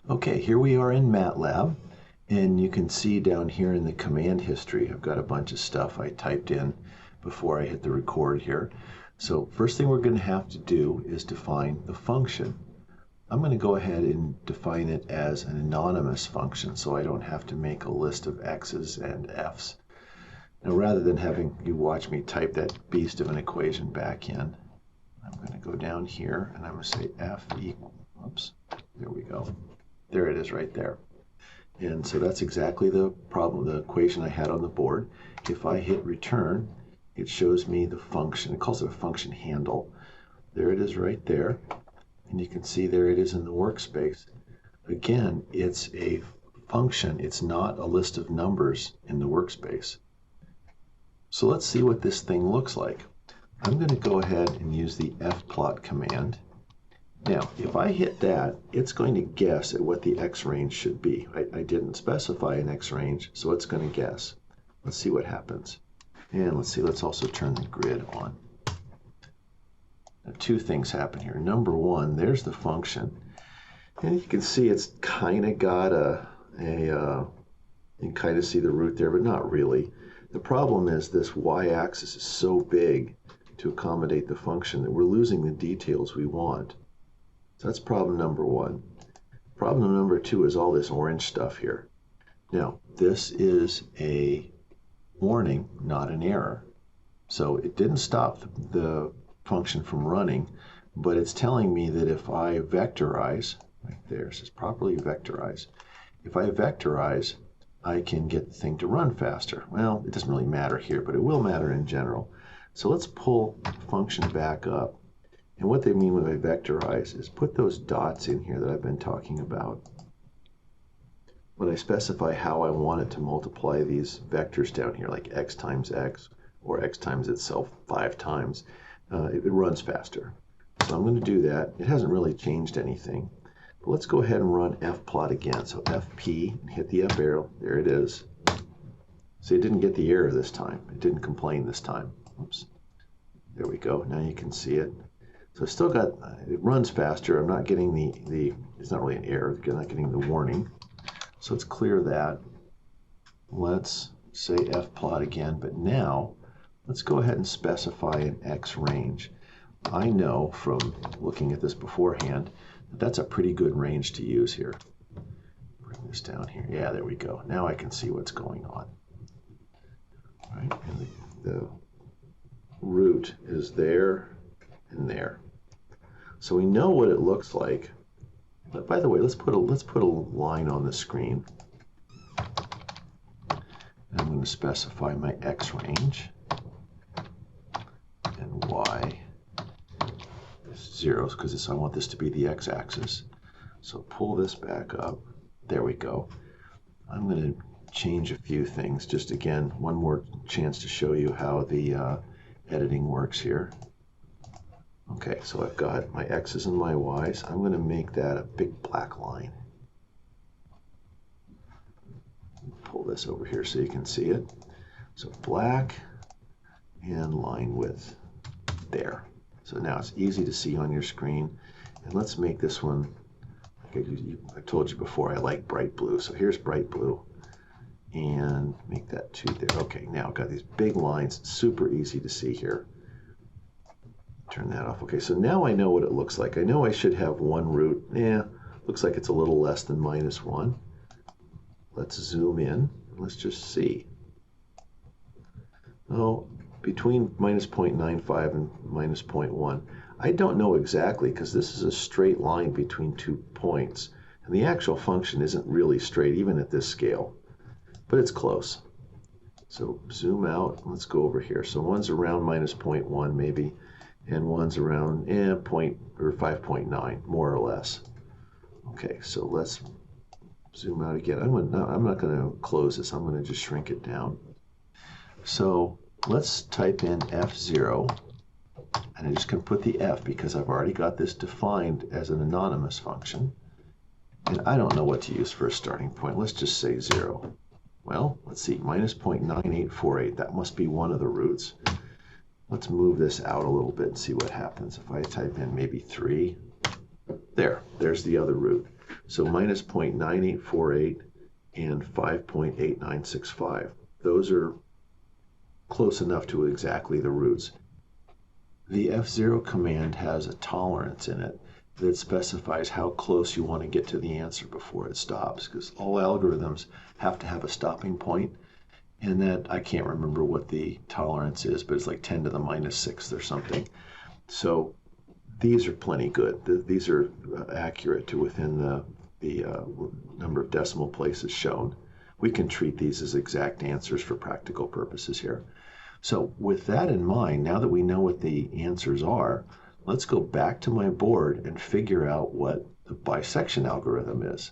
Okay, here we are in MATLAB, and you can see down here in the command history, I've got a bunch of stuff I typed in before I hit the record here. So first thing we're going to have to do is define the function. I'm going to go ahead and define it as an anonymous function so I don't have to make a list of x's and f's. Now rather than having you watch me type that beast of an equation back in, I'm going to go down here and I'm going to say f equals, oops, there we go. There it is right there. And so that's exactly the problem, the equation I had on the board. If I hit return, it shows me the function. It calls it a function handle. There it is right there. And you can see there it is in the workspace. Again, it's a function. It's not a list of numbers in the workspace. So let's see what this thing looks like. I'm going to go ahead and use the fplot command. Now, if I hit that, it's going to guess at what the x range should be. I didn't specify an x range, so it's going to guess. Let's see what happens. And let's see, let's also turn the grid on. Now, two things happen here. Number one, there's the function. And you can see it's kind of got you can kind of see the root there, but not really. The problem is this y-axis is so big to accommodate the function that we're losing the details we want. So that's problem number one. Problem number two is all this orange stuff here. Now, this is a warning, not an error. So it didn't stop the function from running, but it's telling me that if I vectorize, right there, it says properly vectorize. If I vectorize, I can get the thing to run faster. Well, it doesn't really matter here, but it will matter in general. So let's pull the function back up. And what they mean when I vectorize is put those dots in here that I've been talking about. When I specify how I want it to multiply these vectors down here, like x times x or x times itself 5 times, it runs faster. So I'm going to do that. It hasn't really changed anything. But let's go ahead and run fplot again. So fp, hit the up arrow. There it is. See, it didn't get the error this time. It didn't complain this time. Oops. There we go. Now you can see it. So I still got, it runs faster. I'm not getting it's not really an error. I'm not getting the warning. So let's clear that. Let's say fplot again, but now let's go ahead and specify an x range. I know from looking at this beforehand that that's a pretty good range to use here. Bring this down here. Yeah, there we go. Now I can see what's going on. All right, and the root is there and there. So we know what it looks like. But by the way, let's put a line on the screen. And I'm going to specify my x range and y is 0 because I want this to be the x-axis. So pull this back up. There we go. I'm going to change a few things. Just again, one more chance to show you how the editing works here. Okay, so I've got my x's and my y's. I'm going to make that a big black line. Pull this over here so you can see it. So black and line width there. So now it's easy to see on your screen. And let's make this one, like I told you before, I like bright blue. So here's bright blue. And make that 2 there. Okay, now I've got these big lines, super easy to see here. Turn that off. Okay, so now I know what it looks like. I know I should have one root. Yeah, looks like it's a little less than -1. Let's zoom in. Let's just see. Oh, between -0.95 and -0.1. I don't know exactly because this is a straight line between 2 points. And the actual function isn't really straight, even at this scale. But it's close. So zoom out. Let's go over here. So one's around -0.1 maybe. And one's around 5.9, more or less. Okay, so let's zoom out again. I'm not going to close this. I'm going to just shrink it down. So let's type in fzero, and I'm just going to put the f because I've already got this defined as an anonymous function. And I don't know what to use for a starting point. Let's just say 0. Well, let's see, -0.9848. That must be one of the roots. Let's move this out a little bit and see what happens. If I type in maybe 3, There's the other root. So minus 0.9848 and 5.8965. Those are close enough to exactly the roots. The fzero command has a tolerance in it that specifies how close you want to get to the answer before it stops, because all algorithms have to have a stopping point, and that I can't remember what the tolerance is, but it's like 10 to the minus 6th or something. So these are plenty good. These are accurate to within the number of decimal places shown. We can treat these as exact answers for practical purposes here. So with that in mind, now that we know what the answers are, let's go back to my board and figure out what the bisection algorithm is.